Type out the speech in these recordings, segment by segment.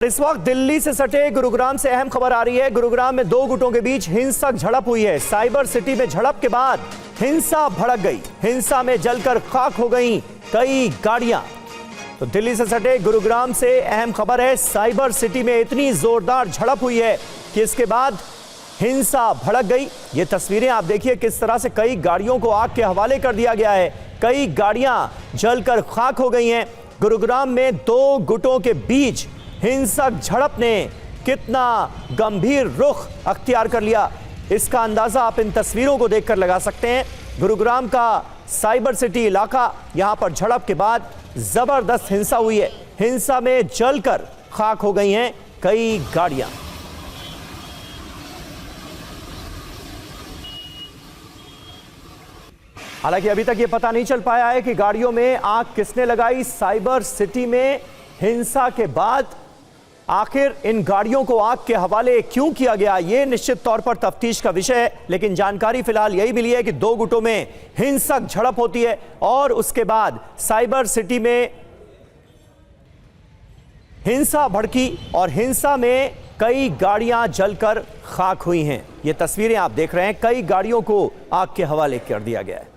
इस वक्त दिल्ली से सटे गुरुग्राम से अहम खबर आ रही है। गुरुग्राम में दो गुटों के बीच हिंसक झड़प हुई है। साइबर सिटी में झड़प के बाद हिंसा भड़क गई। हिंसा में जलकर खाक हो गई कई गाड़ियां। तो दिल्ली से सटे गुरुग्राम से अहम खबर है। साइबर सिटी में इतनी जोरदार झड़प हुई है कि इसके बाद हिंसा भड़क गई। ये तस्वीरें आप देखिए किस तरह से कई गाड़ियों को आग के हवाले कर दिया गया है। कई गाड़ियां जलकर खाक हो गई हैं। गुरुग्राम में दो गुटों के बीच हिंसक झड़प ने कितना गंभीर रुख अख्तियार कर लिया, इसका अंदाजा आप इन तस्वीरों को देखकर लगा सकते हैं। गुरुग्राम का साइबर सिटी इलाका, यहां पर झड़प के बाद जबरदस्त हिंसा हुई है। हिंसा में जलकर खाक हो गई हैं कई गाड़ियां। हालांकि अभी तक यह पता नहीं चल पाया है कि गाड़ियों में आग किसने लगाई। साइबर सिटी में हिंसा के बाद आखिर इन गाड़ियों को आग के हवाले क्यों किया गया, यह निश्चित तौर पर तफ्तीश का विषय है। लेकिन जानकारी फिलहाल यही मिली है कि दो गुटों में हिंसक झड़प होती है और उसके बाद साइबर सिटी में हिंसा भड़की और हिंसा में कई गाड़ियां जलकर खाक हुई हैं। ये तस्वीरें आप देख रहे हैं, कई गाड़ियों को आग के हवाले कर दिया गया है।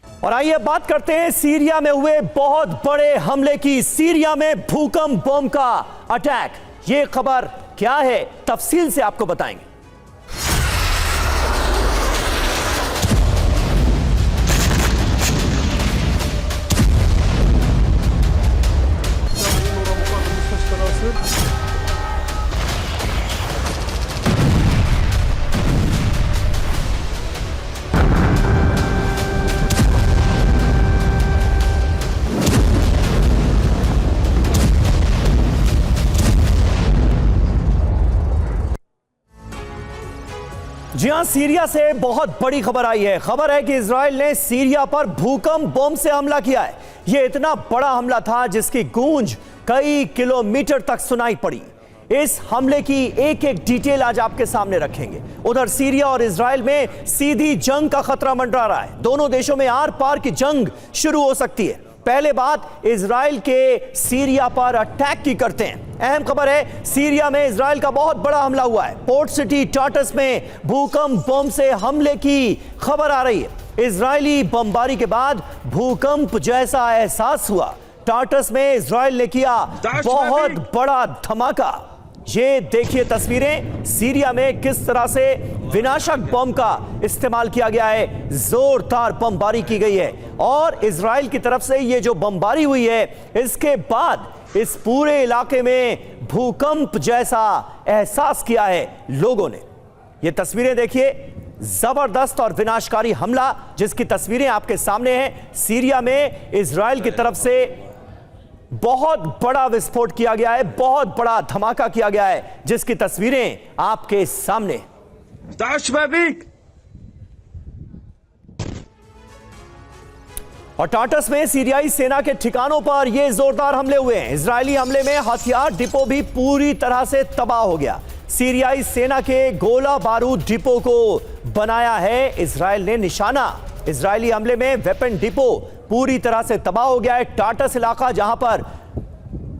और आइए बात करते हैं सीरिया में हुए बहुत बड़े हमले की। सीरिया में भूकंप बम का अटैक, ये खबर क्या है तफसील से आपको बताएंगे। जी हां, सीरिया से बहुत बड़ी खबर आई है। खबर है कि इजराइल ने सीरिया पर भूकंप बम से हमला किया है। यह इतना बड़ा हमला था जिसकी गूंज कई किलोमीटर तक सुनाई पड़ी। इस हमले की एक एक डिटेल आज आपके सामने रखेंगे। उधर सीरिया और इजराइल में सीधी जंग का खतरा मंडरा रहा है। दोनों देशों में आर पार की जंग शुरू हो सकती है। पहले बात इजराइल के सीरिया पर अटैक की करते हैं। अहम खबर है, सीरिया में इजराइल का बहुत बड़ा हमला हुआ है। पोर्ट सिटी टार्टस में भूकंप बम से हमले की खबर आ रही है। इजरायली बमबारी के बाद भूकंप जैसा एहसास हुआ। टार्टस में इजराइल ने किया बहुत बड़ा धमाका। ये देखिए तस्वीरें, सीरिया में किस तरह से विनाशक बम का इस्तेमाल किया गया है। जोरदार बमबारी की गई है और इजराइल की तरफ से ये जो बमबारी हुई है, इसके बाद इस पूरे इलाके में भूकंप जैसा एहसास किया है लोगों ने। ये तस्वीरें देखिए, जबरदस्त और विनाशकारी हमला जिसकी तस्वीरें आपके सामने हैं। सीरिया में इजराइल की तरफ से बहुत बड़ा विस्फोट किया गया है, बहुत बड़ा धमाका किया गया है जिसकी तस्वीरें आपके सामने। और टार्टस में सीरियाई सेना के ठिकानों पर यह जोरदार हमले हुए हैं। इजरायली हमले में हथियार डिपो भी पूरी तरह से तबाह हो गया। सीरियाई सेना के गोला बारूद डिपो को बनाया है इजराइल ने निशाना। इजरायली हमले में वेपन डिपो पूरी तरह से तबाह हो गया है। टार्टस इलाका जहां पर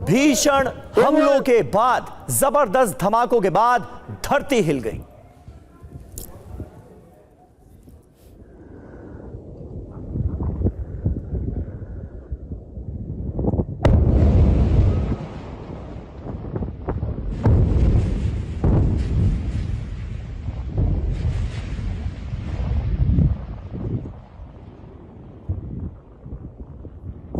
भीषण हमलों के बाद, जबरदस्त धमाकों के बाद धरती हिल गई।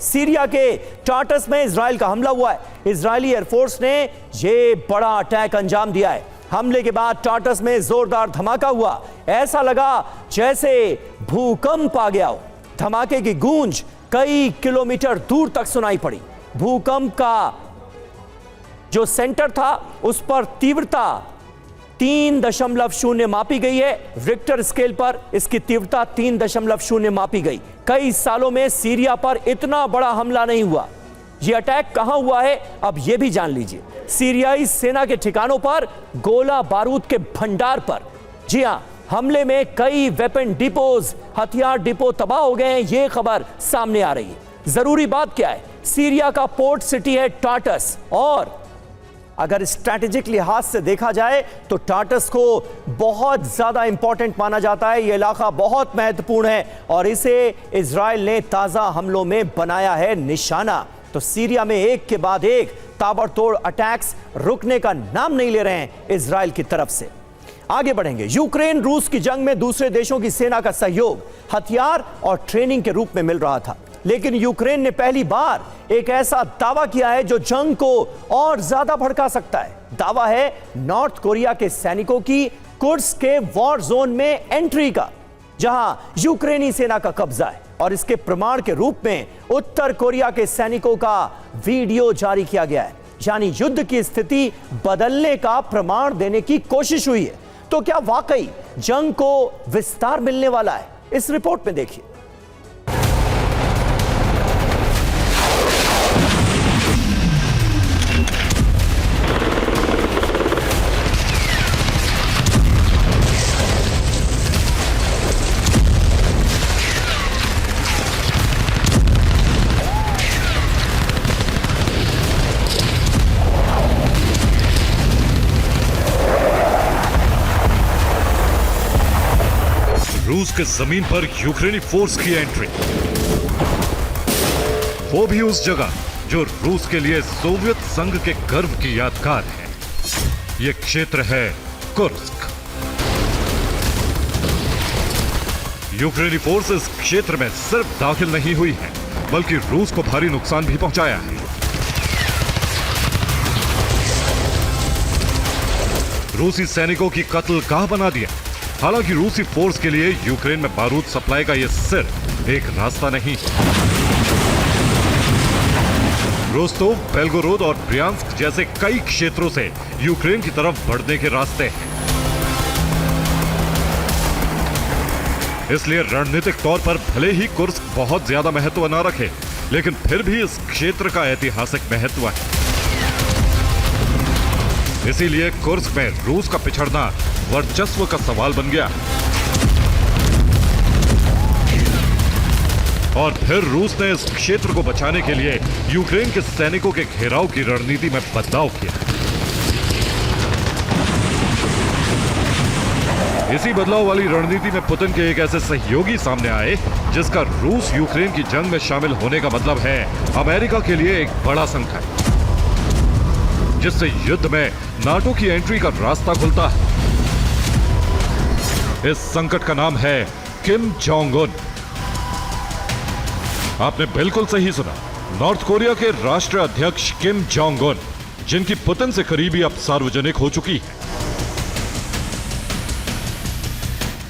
सीरिया के टार्टस में इजराइल का हमला हुआ है। इजरायली एयरफोर्स ने यह बड़ा अटैक अंजाम दिया है। हमले के बाद टार्टस में जोरदार धमाका हुआ। ऐसा लगा जैसे भूकंप आ गया हो। धमाके की गूंज कई किलोमीटर दूर तक सुनाई पड़ी। भूकंप का जो सेंटर था उस पर तीव्रता 3.0 मापी गई है। रिक्टर स्केल पर इसकी तीव्रता 3.0 मापी गई। कई सालों में सीरिया पर इतना बड़ा हमला नहीं हुआ। यह अटैक कहां हुआ है अब यह भी जान लीजिए। सीरियाई सेना के ठिकानों पर, गोला बारूद के भंडार पर। जी हां, हमले में कई वेपन डिपोज, हथियार डिपो तबाह हो गए हैं, यह खबर सामने आ रही है। जरूरी बात क्या है, सीरिया का पोर्ट सिटी है टार्टस, और अगर स्ट्रैटेजिक लिहाज से देखा जाए तो टार्टस को बहुत ज्यादा इंपॉर्टेंट माना जाता है। यह इलाका बहुत महत्वपूर्ण है और इसे इजराइल ने ताजा हमलों में बनाया है निशाना। तो सीरिया में एक के बाद एक ताबड़तोड़ अटैक्स रुकने का नाम नहीं ले रहे हैं इजराइल की तरफ से। आगे बढ़ेंगे। यूक्रेन रूस की जंग में दूसरे देशों की सेना का सहयोग हथियार और ट्रेनिंग के रूप में मिल रहा था, लेकिन यूक्रेन ने पहली बार एक ऐसा दावा किया है जो जंग को और ज्यादा भड़का सकता है। दावा है नॉर्थ कोरिया के सैनिकों की कुर्स्क के वॉर जोन में एंट्री का, जहां यूक्रेनी सेना का कब्जा है, और इसके प्रमाण के रूप में उत्तर कोरिया के सैनिकों का वीडियो जारी किया गया है। यानी युद्ध की स्थिति बदलने का प्रमाण देने की कोशिश हुई है। तो क्या वाकई जंग को विस्तार मिलने वाला है? इस रिपोर्ट में देखिए। रूस के जमीन पर यूक्रेनी फोर्स की एंट्री, वो भी उस जगह जो रूस के लिए सोवियत संघ के गर्व की यादगार है। यह क्षेत्र है कुर्स्क। यूक्रेनी फोर्स इस क्षेत्र में सिर्फ दाखिल नहीं हुई है, बल्कि रूस को भारी नुकसान भी पहुंचाया है। रूसी सैनिकों की कत्लगाह बना दिया। हालांकि रूसी फोर्स के लिए यूक्रेन में बारूद सप्लाई का यह सिर्फ एक रास्ता नहीं, रोस्तोव, बेलगोरोद और ब्रियांस्क जैसे कई क्षेत्रों से यूक्रेन की तरफ बढ़ने के रास्ते हैं। इसलिए रणनीतिक तौर पर भले ही कुर्स्क बहुत ज्यादा महत्व न रखे, लेकिन फिर भी इस क्षेत्र का ऐतिहासिक महत्व है। इसीलिए कुर्स्क में रूस का पिछड़ना वर्चस्व का सवाल बन गया। और फिर रूस ने इस क्षेत्र को बचाने के लिए यूक्रेन के सैनिकों के घेराव की रणनीति में बदलाव किया। इसी बदलाव वाली रणनीति में पुतिन के एक ऐसे सहयोगी सामने आए जिसका रूस यूक्रेन की जंग में शामिल होने का मतलब है अमेरिका के लिए एक बड़ा संकट, जिससे युद्ध में नाटो की एंट्री का रास्ता खुलता है। इस संकट का नाम है किम जोंग उन। आपने बिल्कुल सही सुना, नॉर्थ कोरिया के राष्ट्रीय अध्यक्ष किम जोंग उन, जिनकी पुतिन से करीबी अब सार्वजनिक हो चुकी है।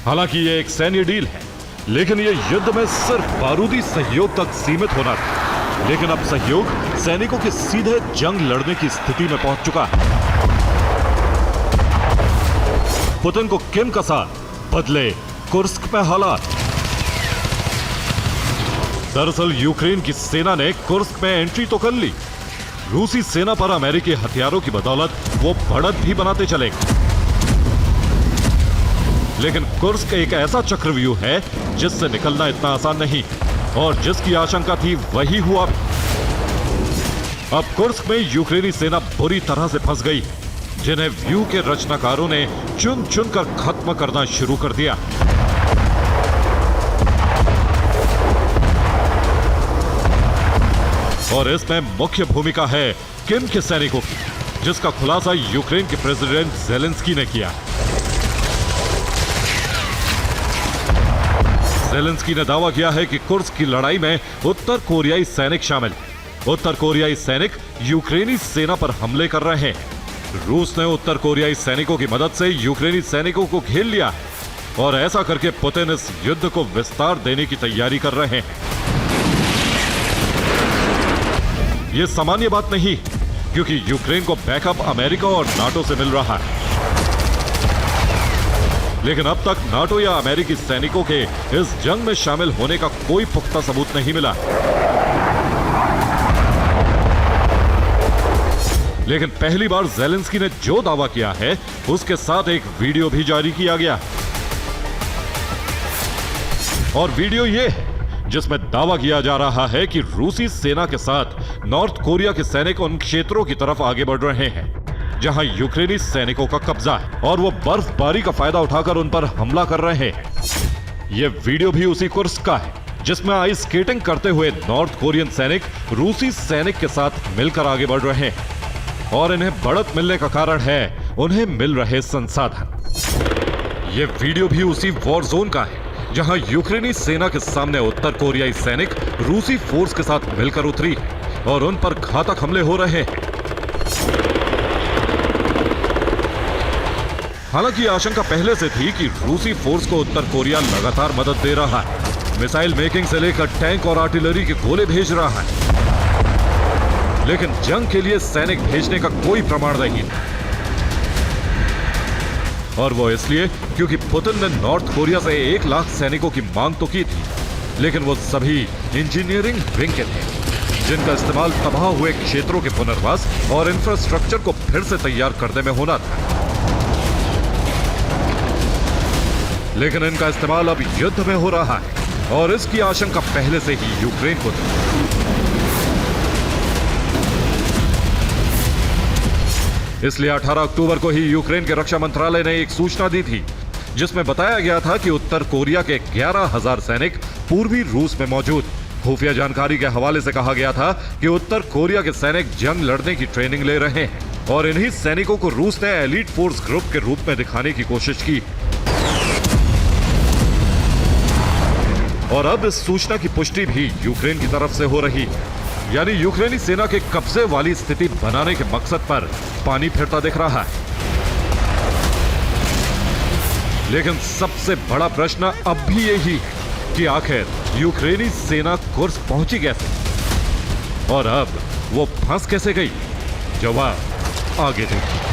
हालांकि यह एक सैन्य डील है, लेकिन यह युद्ध में सिर्फ बारूदी सहयोग तक सीमित होना था। लेकिन अब सहयोग सैनिकों के सीधे जंग लड़ने की स्थिति में पहुंच चुका है। पुतिन को किम का साथ, बदले कुर्स्क में हालात। दरअसल यूक्रेन की सेना ने कुर्स्क में एंट्री तो कर ली। रूसी सेना पर अमेरिकी हथियारों की बदौलत वो बढ़त भी बनाते चले। लेकिन कुर्स्क एक ऐसा चक्रव्यूह है जिससे निकलना इतना आसान नहीं, और जिसकी आशंका थी वही हुआ भी। अब कुर्स्क में यूक्रेनी सेना बुरी तरह से फंस गई, जिन्हें व्यू के रचनाकारों ने चुन चुन कर खत्म करना शुरू कर दिया। और इसमें मुख्य भूमिका है किम के सैनिकों की, जिसका खुलासा यूक्रेन के प्रेसिडेंट ज़ेलेंस्की ने किया। ज़ेलेंस्की ने दावा किया है कि कुर्स्क की लड़ाई में उत्तर कोरियाई सैनिक शामिल हैं। उत्तर कोरियाई सैनिक यूक्रेनी सेना पर हमले कर रहे हैं। रूस ने उत्तर कोरियाई सैनिकों की मदद से यूक्रेनी सैनिकों को घेर लिया, और ऐसा करके पुतिन इस युद्ध को विस्तार देने की तैयारी कर रहे हैं। यह सामान्य बात नहीं, क्योंकि यूक्रेन को बैकअप अमेरिका और नाटो से मिल रहा है। लेकिन अब तक नाटो या अमेरिकी सैनिकों के इस जंग में शामिल होने का कोई पुख्ता सबूत नहीं मिला। लेकिन पहली बार ज़ेलेंस्की ने जो दावा किया है, उसके साथ एक वीडियो भी जारी किया गया। और वीडियो ये है जिसमें दावा किया जा रहा है कि रूसी सेना के साथ नॉर्थ कोरिया के सैनिक उन क्षेत्रों की तरफ आगे बढ़ रहे हैं जहां यूक्रेनी सैनिकों का कब्जा है और वो बर्फबारी का फायदा उठाकर उन पर हमला कर रहे हैं। यह वीडियो भी उसी कुर्स्क का है जिसमें आइस स्केटिंग करते हुए नॉर्थ कोरियन सैनिक रूसी सैनिक के साथ मिलकर आगे बढ़ रहे हैं और इन्हें बढ़त मिलने का कारण है उन्हें मिल रहे संसाधन। यह वीडियो भी उसी वॉर जोन का है जहां यूक्रेनी सेना के सामने उत्तर कोरियाई सैनिक रूसी फोर्स के साथ मिलकर उतरी और उन पर घातक हमले हो रहे हैं। हालांकि आशंका पहले से थी कि रूसी फोर्स को उत्तर कोरिया लगातार मदद दे रहा है, मिसाइल मेकिंग से लेकर टैंक और आर्टिलरी के गोले भेज रहा है, लेकिन जंग के लिए सैनिक भेजने का कोई प्रमाण नहीं था। और वो इसलिए क्योंकि पुतिन ने नॉर्थ कोरिया से 1 लाख सैनिकों की मांग तो की थी, लेकिन वो सभी इंजीनियरिंग विंग के थे जिनका इस्तेमाल तबाह हुए क्षेत्रों के पुनर्वास और इंफ्रास्ट्रक्चर को फिर से तैयार करने में होना था। लेकिन इनका इस्तेमाल अब युद्ध में हो रहा है और इसकी आशंका पहले से ही यूक्रेन को थी। इसलिए 18 अक्टूबर को ही यूक्रेन के रक्षा मंत्रालय ने एक सूचना दी थी जिसमें बताया गया था कि उत्तर कोरिया के 11,000 सैनिक पूर्वी रूस में मौजूद। खुफिया जानकारी के हवाले से कहा गया था कि उत्तर कोरिया के सैनिक जंग लड़ने की ट्रेनिंग ले रहे हैं और इन्हीं सैनिकों को रूस ने एलीट फोर्स ग्रुप के रूप में दिखाने की कोशिश की। और अब इस सूचना की पुष्टि भी यूक्रेन की तरफ से हो रही है, यानी यूक्रेनी सेना के कब्जे वाली स्थिति बनाने के मकसद पर पानी फिरता दिख रहा है। लेकिन सबसे बड़ा प्रश्न अब भी यही है कि आखिर यूक्रेनी सेना कुर्स्क पहुंची कैसे और अब वो फंस कैसे गई। जवाब आगे देखिए।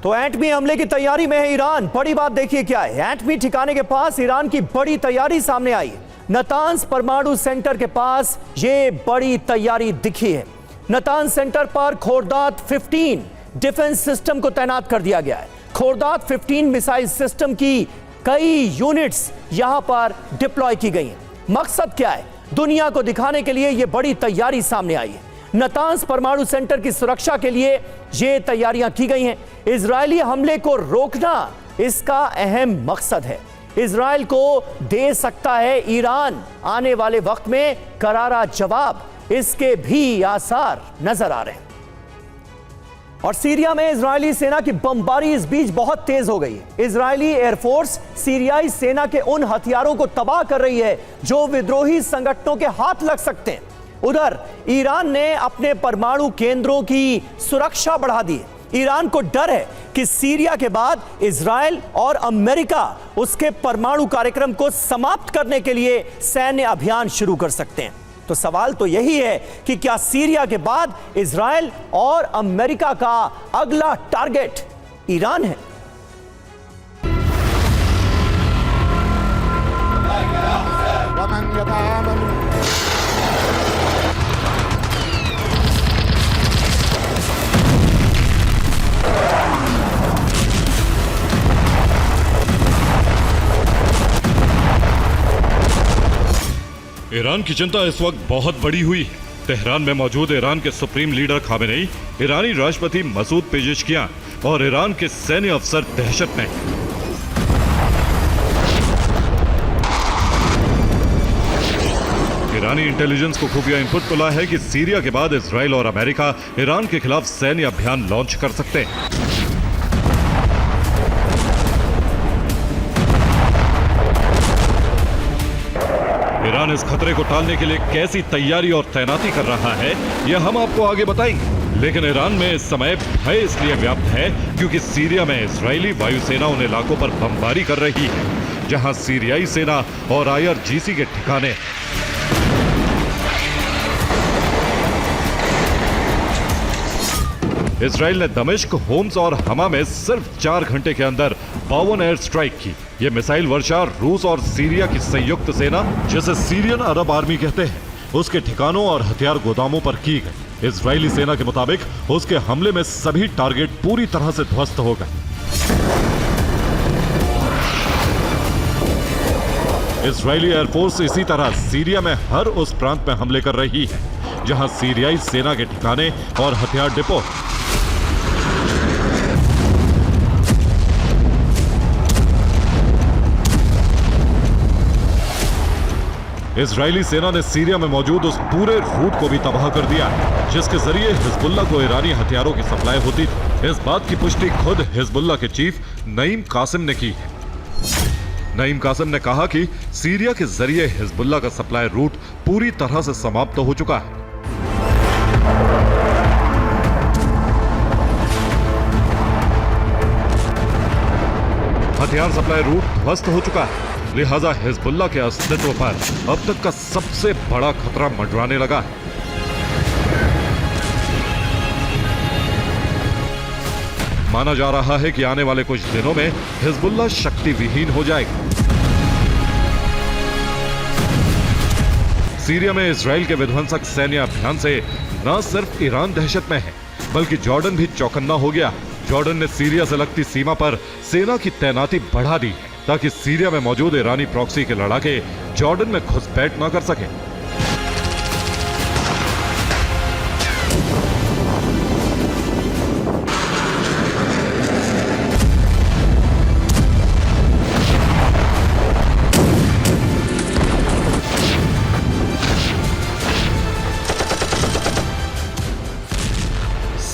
तो एटमी हमले की तैयारी में है ईरान। बड़ी बात देखिए क्या है, एटमी ठिकाने के पास ईरान की बड़ी तैयारी सामने आई है। नतांज परमाणु सेंटर के पास ये बड़ी तैयारी दिखी है। नतांज सेंटर पर खोरदात 15 डिफेंस सिस्टम को तैनात कर दिया गया है। खोरदात 15 मिसाइल सिस्टम की कई यूनिट्स यहां पर डिप्लॉय की गई हैं। मकसद क्या है, दुनिया को दिखाने के लिए यह बड़ी तैयारी सामने आई है। नतांज परमाणु सेंटर की सुरक्षा के लिए ये तैयारियां की गई हैं। इजरायली हमले को रोकना इसका अहम मकसद है। इजरायल को दे सकता है ईरान आने वाले वक्त में करारा जवाब, इसके भी आसार नजर आ रहे हैं। और सीरिया में इजरायली सेना की बमबारी इस बीच बहुत तेज हो गई है। इजरायली एयरफोर्स सीरियाई सेना के उन हथियारों को तबाह कर रही है जो विद्रोही संगठनों के हाथ लग सकते हैं। उधर ईरान ने अपने परमाणु केंद्रों की सुरक्षा बढ़ा दी है। ईरान को डर है कि सीरिया के बाद इजरायल और अमेरिका उसके परमाणु कार्यक्रम को समाप्त करने के लिए सैन्य अभियान शुरू कर सकते हैं। तो सवाल तो यही है कि क्या सीरिया के बाद इजरायल और अमेरिका का अगला टारगेट ईरान है? ईरान की चिंता इस वक्त बहुत बड़ी हुई है। तेहरान में मौजूद ईरान के सुप्रीम लीडर खामेनेई, ईरानी राष्ट्रपति मसूद पेजेशकियान और ईरान के सैन्य अफसर दहशत में। ईरानी इंटेलिजेंस को खुफिया इनपुट मिला है कि सीरिया के बाद इजराइल और अमेरिका ईरान के खिलाफ सैन्य अभियान लॉन्च कर सकते हैं। ईरान इस खतरे को टालने के लिए कैसी तैयारी और तैनाती कर रहा है, यह हम आपको आगे बताएंगे। लेकिन ईरान में इस समय भय इसलिए व्याप्त है क्योंकि सीरिया में इजरायली वायुसेना उन इलाकों पर बमबारी कर रही है जहां सीरियाई सेना और IRGC के ठिकाने। इजराइल ने दमिश्क, होम्स और हमा में सिर्फ 4 घंटे के अंदर 52 एयर स्ट्राइक की। यह मिसाइल वर्षा रूस और सीरिया की संयुक्त सेना, जिसे सीरियन अरब आर्मी कहते हैं, उसके ठिकानों और हथियार गोदामों पर की गई। इजरायली सेना के मुताबिक उसके हमले में सभी टारगेट पूरी तरह से ध्वस्त हो गए। इजरायली एयरफोर्स इसी तरह सीरिया में हर उस प्रांत में हमले कर रही है जहां सीरियाई सेना के ठिकाने और हथियार डिपो। इजरायली सेना ने सीरिया में मौजूद उस पूरे रूट को भी तबाह कर दिया जिसके जरिए हिजबुल्लाह को ईरानी हथियारों की सप्लाई होती थी। इस बात की पुष्टि खुद हिजबुल्लाह के चीफ नईम कासिम ने की है। नईम कासिम ने कहा कि सीरिया के जरिए हिजबुल्लाह का सप्लाई रूट पूरी तरह से समाप्त हो चुका है। हथियार सप्लाई रूट ध्वस्त हो चुका है, लिहाजा हिजबुल्लाह के अस्तित्व पर अब तक का सबसे बड़ा खतरा मंडराने लगा है। माना जा रहा है कि आने वाले कुछ दिनों में हिजबुल्लाह शक्ति विहीन हो जाएगा। सीरिया में इजराइल के विध्वंसक सैन्य अभियान से न सिर्फ ईरान दहशत में है बल्कि जॉर्डन भी चौकन्ना हो गया। जॉर्डन ने सीरिया से लगती सीमा पर सेना की तैनाती बढ़ा दी ताकि सीरिया में मौजूद ईरानी प्रॉक्सी के लड़ाके जॉर्डन में घुसपैठ न कर सके।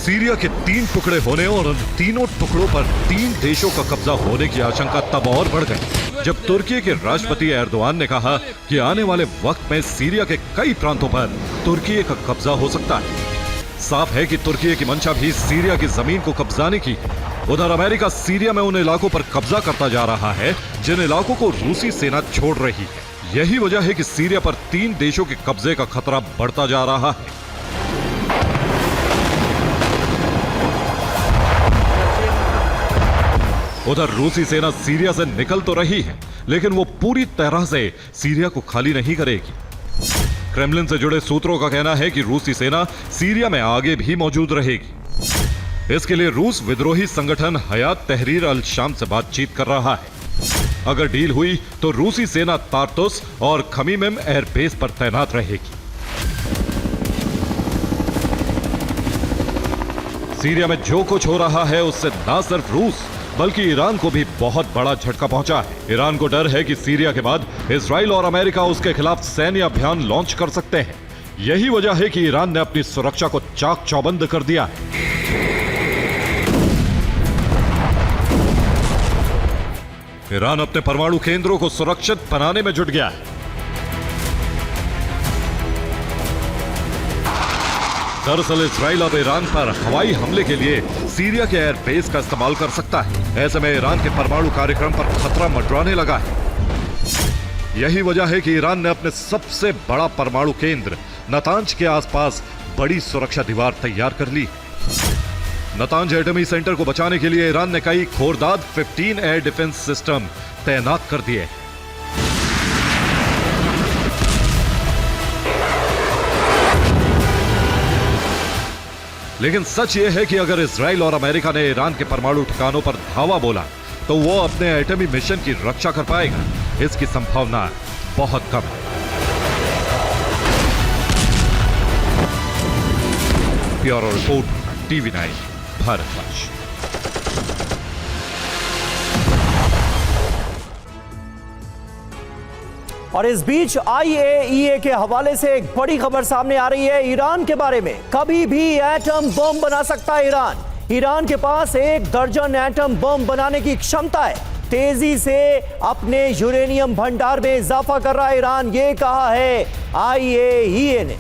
सीरिया के 3 टुकड़े होने और उन तीनों टुकड़ों पर 3 देशों का कब्जा होने की आशंका तब और बढ़ गई जब तुर्की के राष्ट्रपति एर्दोआन ने कहा कि आने वाले वक्त में सीरिया के कई प्रांतों पर तुर्की का कब्जा हो सकता है। साफ है कि तुर्की की मंशा भी सीरिया की जमीन को कब्जाने की है। उधर अमेरिका सीरिया में उन इलाकों पर कब्जा करता जा रहा है जिन इलाकों को रूसी सेना छोड़ रही है। यही वजह है कि सीरिया पर 3 देशों के कब्जे का खतरा बढ़ता जा रहा है। उधर रूसी सेना सीरिया से निकल तो रही है लेकिन वो पूरी तरह से सीरिया को खाली नहीं करेगी। क्रेमलिन से जुड़े सूत्रों का कहना है कि रूसी सेना सीरिया में आगे भी मौजूद रहेगी। इसके लिए रूस विद्रोही संगठन हयात तहरीर अल शाम से बातचीत कर रहा है। अगर डील हुई तो रूसी सेना तार्तुस और खमीमेम एयरबेस पर तैनात रहेगी। सीरिया में जो कुछ हो रहा है उससे न सिर्फ रूस बल्कि ईरान को भी बहुत बड़ा झटका पहुंचा है। ईरान को डर है कि सीरिया के बाद इजराइल और अमेरिका उसके खिलाफ सैन्य अभियान लॉन्च कर सकते हैं। यही वजह है कि ईरान ने अपनी सुरक्षा को चाक चौबंद कर दिया है। ईरान अपने परमाणु केंद्रों को सुरक्षित बनाने में जुट गया है। दरअसल इजराइल अब ईरान पर हवाई हमले के लिए सीरिया के एयरबेस का इस्तेमाल कर सकता है। ऐसे में ईरान के परमाणु कार्यक्रम पर खतरा मंडराने लगा है। यही वजह है कि ईरान ने अपने सबसे बड़ा परमाणु केंद्र नतांज के आसपास बड़ी सुरक्षा दीवार तैयार कर ली। नतांज एटमी सेंटर को बचाने के लिए ईरान ने कई खोरदाद 15 एयर डिफेंस सिस्टम तैनात कर दिए। लेकिन सच यह है कि अगर इजराइल और अमेरिका ने ईरान के परमाणु ठिकानों पर धावा बोला तो वो अपने एटमी मिशन की रक्षा कर पाएगा। इसकी संभावना बहुत कम है। Bureau report TV9 Bharatvarsh. और इस बीच IAEA के हवाले से एक बड़ी खबर सामने आ रही है ईरान के बारे में। कभी भी एटम बम बना सकता है ईरान। ईरान के पास 1 दर्जन एटम बम बनाने की क्षमता है। तेजी से अपने यूरेनियम भंडार में इजाफा कर रहा है ईरान, ये कहा है IAEA ने।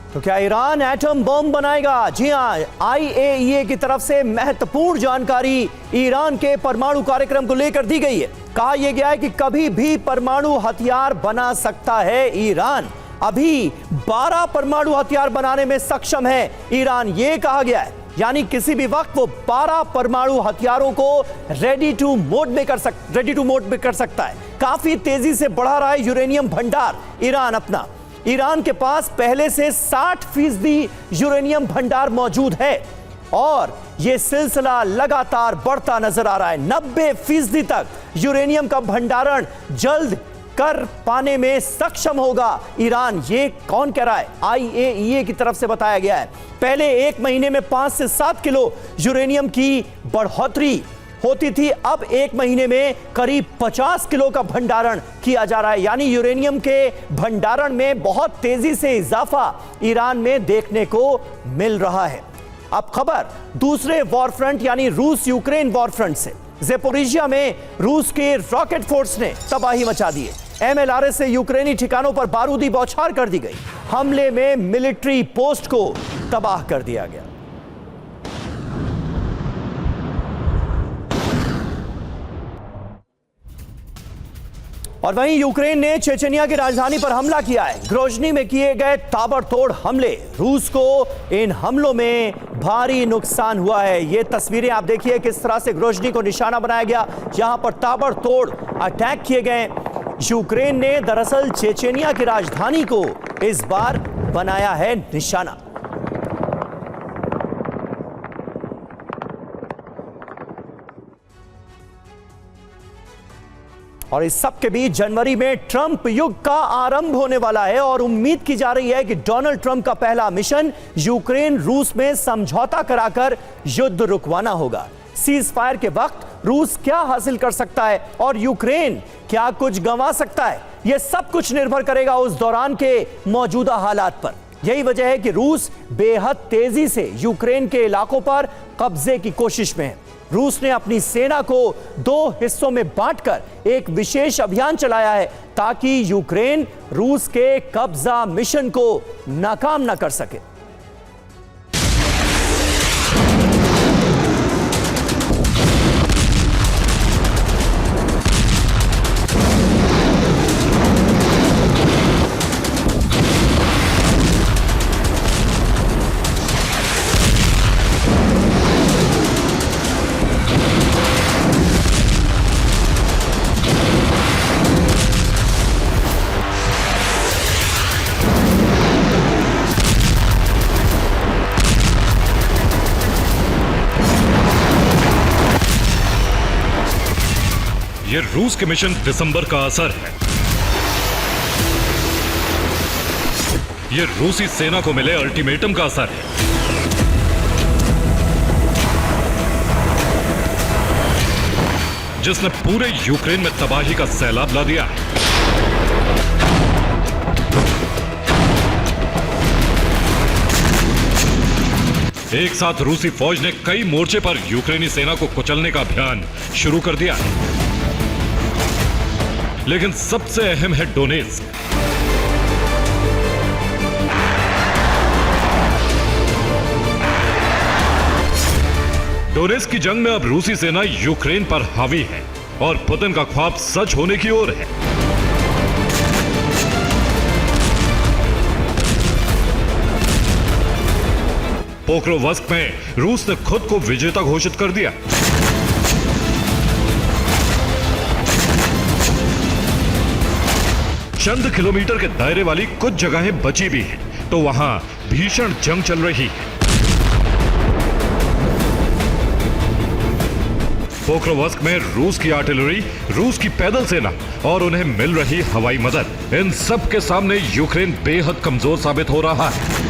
तो क्या ईरान एटम बम बनाएगा? जी हां, IAEA की तरफ से महत्वपूर्ण जानकारी ईरान के परमाणु कार्यक्रम को लेकर दी गई है। कहा यह गया है कि कभी भी परमाणु हथियार बना सकता है ईरान। अभी 12 परमाणु हथियार बनाने में सक्षम है ईरान, यह कहा गया है। यानी किसी भी वक्त वो 12 परमाणु हथियारों को रेडी टू मोड में कर सकता है। काफी तेजी से बढ़ा रहा है यूरेनियम भंडार ईरान अपना। ईरान के पास पहले से 60% यूरेनियम भंडार मौजूद है। और यह सिलसिला लगातार बढ़ता नजर आ रहा है। 90% तक यूरेनियम का भंडारण जल्द कर पाने में सक्षम होगा ईरान। ये कौन कह रहा है? IAEA की तरफ से बताया गया है। पहले एक महीने में 5 से 7 किलो यूरेनियम की बढ़ोतरी होती थी, अब एक महीने में करीब 50 किलो का भंडारण किया जा रहा है। यानी यूरेनियम के भंडारण में बहुत तेजी से इजाफा ईरान में देखने को मिल रहा है। अब खबर दूसरे वॉर फ्रंट यानी रूस यूक्रेन वॉर फ्रंट से। ज़ेपोरिजिया में रूस के रॉकेट फोर्स ने तबाही मचा दी है। MLRS से यूक्रेनी ठिकानों पर बारूदी बौछार कर दी गई। हमले में मिलिट्री पोस्ट को तबाह कर दिया गया। और वहीं यूक्रेन ने चेचनिया की राजधानी पर हमला किया है। ग्रोजनी में किए गए ताबड़तोड़ हमले, रूस को इन हमलों में भारी नुकसान हुआ है। ये तस्वीरें आप देखिए किस तरह से ग्रोजनी को निशाना बनाया गया, यहां पर ताबड़तोड़ अटैक किए गए। यूक्रेन ने दरअसल चेचनिया की राजधानी को इस बार बनाया है निशाना। और इस सब के बीच जनवरी में ट्रंप युग का आरंभ होने वाला है और उम्मीद की जा रही है कि डोनाल्ड ट्रंप का पहला मिशन यूक्रेन रूस में समझौता कराकर युद्ध रुकवाना होगा। सीज फायर के वक्त रूस क्या हासिल कर सकता है और यूक्रेन क्या कुछ गंवा सकता है, यह सब कुछ निर्भर करेगा उस दौरान के मौजूदा हालात पर। यही वजह है कि रूस बेहद तेजी से यूक्रेन के इलाकों पर कब्जे की कोशिश में है। रूस ने अपनी सेना को 2 हिस्सों में बांटकर एक विशेष अभियान चलाया है ताकि यूक्रेन रूस के कब्जा मिशन को नाकाम न कर सके। ये रूस के मिशन दिसंबर का असर है। ये रूसी सेना को मिले अल्टीमेटम का असर है। जिसने पूरे यूक्रेन में तबाही का सैलाब ला दिया है। एक साथ रूसी फौज ने कई मोर्चे पर यूक्रेनी सेना को कुचलने का अभियान शुरू कर दिया है। लेकिन सबसे अहम है डोनेत्स्क। डोनेत्स्क की जंग में अब रूसी सेना यूक्रेन पर हावी है और पुतिन का ख्वाब सच होने की ओर है। पोक्रोवस्क में रूस ने खुद को विजेता घोषित कर दिया। चंद किलोमीटर के दायरे वाली कुछ जगहें बची भी हैं, तो वहां भीषण जंग चल रही है। पोक्रोवस्क में रूस की आर्टिलरी, रूस की पैदल सेना और उन्हें मिल रही हवाई मदद, इन सब के सामने यूक्रेन बेहद कमजोर साबित हो रहा है।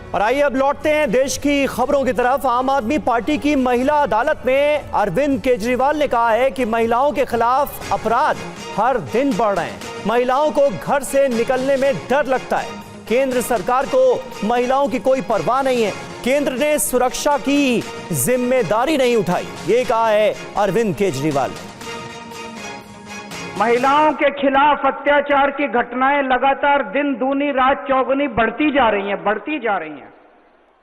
और आइए अब लौटते हैं देश की खबरों की तरफ। आम आदमी पार्टी की महिला अदालत में अरविंद केजरीवाल ने कहा है कि महिलाओं के खिलाफ अपराध हर दिन बढ़ रहे हैं। महिलाओं को घर से निकलने में डर लगता है। केंद्र सरकार को महिलाओं की कोई परवाह नहीं है। केंद्र ने सुरक्षा की जिम्मेदारी नहीं उठाई, ये कहा है अरविंद केजरीवाल। महिलाओं के खिलाफ अत्याचार की घटनाएं लगातार दिन दूनी रात चौगुनी बढ़ती जा रही हैं।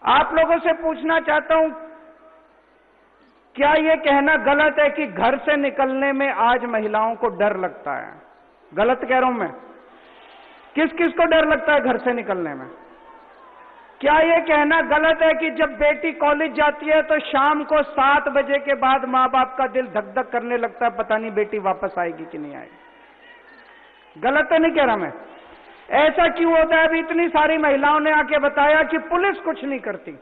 आप लोगों से पूछना चाहता हूं, क्या यह कहना गलत है कि घर से निकलने में आज महिलाओं को डर लगता है? गलत कह रहा हूं मैं? किस किस को डर लगता है घर से निकलने में? क्या यह कहना गलत है कि जब बेटी कॉलेज जाती है तो शाम को 7 बजे के बाद मां बाप का दिल धक धक करने लगता है, पता नहीं बेटी वापस आएगी कि नहीं आएगी? गलत तो नहीं कह रहा मैं। ऐसा क्यों होता है? अभी इतनी सारी महिलाओं ने आके बताया कि पुलिस कुछ नहीं करती,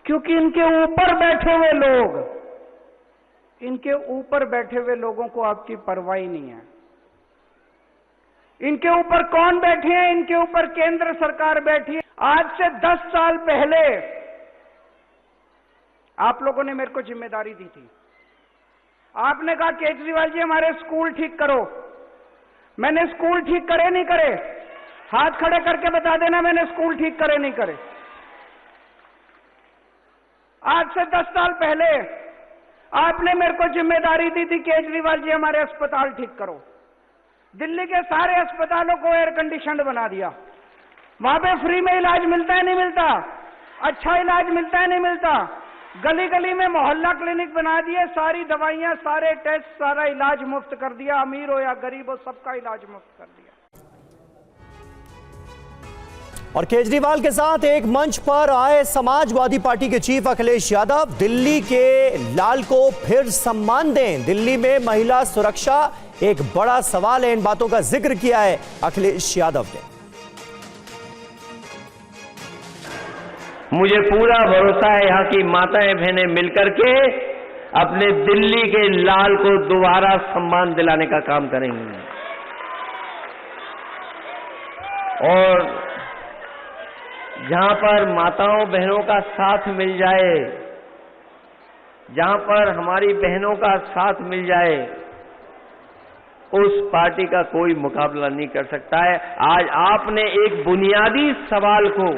क्योंकि इनके ऊपर बैठे हुए लोग, इनके ऊपर बैठे हुए लोगों को आपकी परवाह ही नहीं है। इनके ऊपर कौन बैठे हैं? इनके ऊपर केंद्र सरकार बैठी है। आज से 10 साल पहले आप लोगों ने मेरे को जिम्मेदारी दी थी। आपने कहा केजरीवाल जी हमारे स्कूल ठीक करो। मैंने स्कूल ठीक करे नहीं करे? हाथ खड़े करके बता देना मैंने स्कूल ठीक करे नहीं करे। आज से 10 साल पहले आपने मेरे को जिम्मेदारी दी थी केजरीवाल जी हमारे अस्पताल ठीक करो। दिल्ली के सारे अस्पतालों को एयर कंडीशनड बना दिया। वहां पे फ्री में इलाज मिलता है नहीं मिलता? अच्छा इलाज मिलता है नहीं मिलता? गली गली में मोहल्ला क्लिनिक बना दिए, सारी दवाइयां, सारे टेस्ट, सारा इलाज मुफ्त कर दिया। अमीर हो या गरीब हो, सबका इलाज मुफ्त कर दिया। और केजरीवाल के साथ एक मंच पर आए समाजवादी पार्टी के चीफ अखिलेश यादव। दिल्ली के लाल को फिर सम्मान दें, दिल्ली में महिला सुरक्षा एक बड़ा सवाल है। इन बातों का जिक्र किया है अखिलेश यादव ने। मुझे पूरा भरोसा है यहाँ की माताएं बहनें मिलकर के अपने दिल्ली के लाल को दोबारा सम्मान दिलाने का काम करेंगी। और जहां पर माताओं बहनों का साथ मिल जाए, जहां पर हमारी बहनों का साथ मिल जाए, उस पार्टी का कोई मुकाबला नहीं कर सकता है। आज आपने एक बुनियादी सवाल को,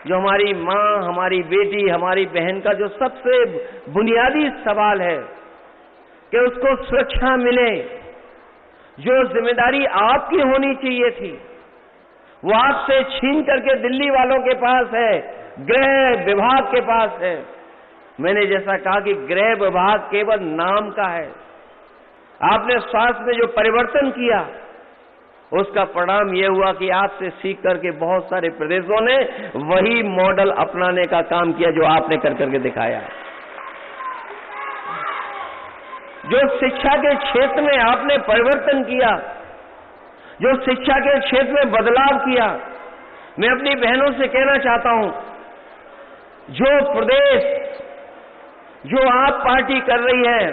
जो हमारी मां, हमारी बेटी, हमारी बहन का जो सबसे बुनियादी सवाल है कि उसको सुरक्षा मिले, जो जिम्मेदारी आपकी होनी चाहिए थी वो आपसे छीन करके दिल्ली वालों के पास है, गृह विभाग के पास है। मैंने जैसा कहा कि गृह विभाग केवल नाम का है। आपने स्वास्थ्य में जो परिवर्तन किया उसका परिणाम यह हुआ कि आपसे सीख करके बहुत सारे प्रदेशों ने वही मॉडल अपनाने का काम किया जो आपने कर करके दिखाया। जो शिक्षा के क्षेत्र में आपने परिवर्तन किया, जो शिक्षा के क्षेत्र में बदलाव किया, मैं अपनी बहनों से कहना चाहता हूं, जो प्रदेश, जो आप पार्टी कर रही है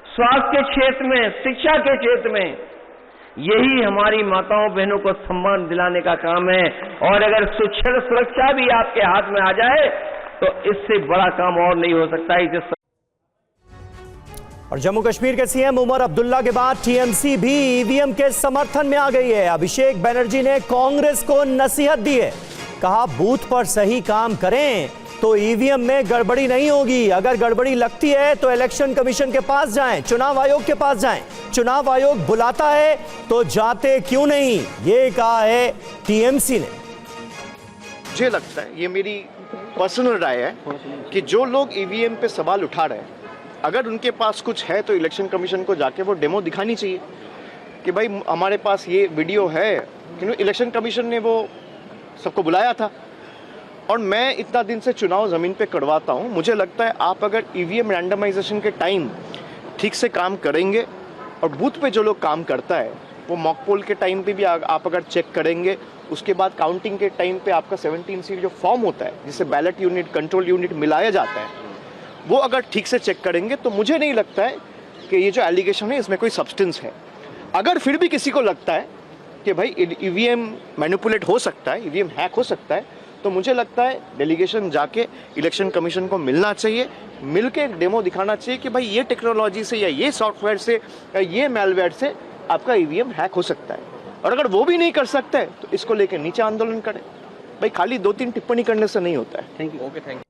स्वास्थ्य के क्षेत्र में, शिक्षा के क्षेत्र में, यही हमारी माताओं बहनों को सम्मान दिलाने का काम है। और अगर सुरक्षा भी आपके हाथ में आ जाए तो इससे बड़ा काम और नहीं हो सकता है। और जम्मू कश्मीर के सीएम उमर अब्दुल्ला के बाद टीएमसी भी ईवीएम के समर्थन में आ गई है। अभिषेक बनर्जी ने कांग्रेस को नसीहत दी है, कहा बूथ पर सही काम करें तो ईवीएम में गड़बड़ी नहीं होगी। अगर गड़बड़ी लगती है तो इलेक्शन कमीशन के पास जाएं, चुनाव आयोग के पास जाएं। चुनाव आयोग बुलाता है तो जाते क्यों नहीं, ये कहा है टीएमसी ने। मुझे लगता है, ये मेरी पर्सनल राय है, कि जो लोग ईवीएम पे सवाल उठा रहे हैं, अगर उनके पास कुछ है तो इलेक्शन कमीशन को जाके वो डेमो दिखानी चाहिए कि भाई हमारे पास ये वीडियो है। क्योंकि इलेक्शन कमीशन ने वो सबको बुलाया था और मैं इतना दिन से चुनाव ज़मीन पे करवाता हूँ। मुझे लगता है आप अगर ईवीएम रैंडमाइजेशन के टाइम ठीक से काम करेंगे और बूथ पे जो लोग काम करता है वो मॉक पोल के टाइम पे भी आप अगर चेक करेंगे, उसके बाद काउंटिंग के टाइम पे आपका 17 सीट जो फॉर्म होता है जिससे बैलेट यूनिट, कंट्रोल यूनिट मिलाया जाता है, वो अगर ठीक से चेक करेंगे तो मुझे नहीं लगता है कि ये जो एलिगेशन है इसमें कोई सब्सटेंस है। अगर फिर भी किसी को लगता है कि भाई ईवीएम मैनिपुलेट हो सकता है, ईवीएम हैक हो सकता है, तो मुझे लगता है डेलीगेशन जाके इलेक्शन कमीशन को मिलना चाहिए, मिलके डेमो दिखाना चाहिए कि भाई ये टेक्नोलॉजी से या ये सॉफ्टवेयर से या ये मैलवेयर से आपका ईवीएम हैक हो सकता है। और अगर वो भी नहीं कर सकता है तो इसको लेकर नीचे आंदोलन करें। भाई खाली 2-3 टिप्पणी करने से नहीं होता है। Thank you.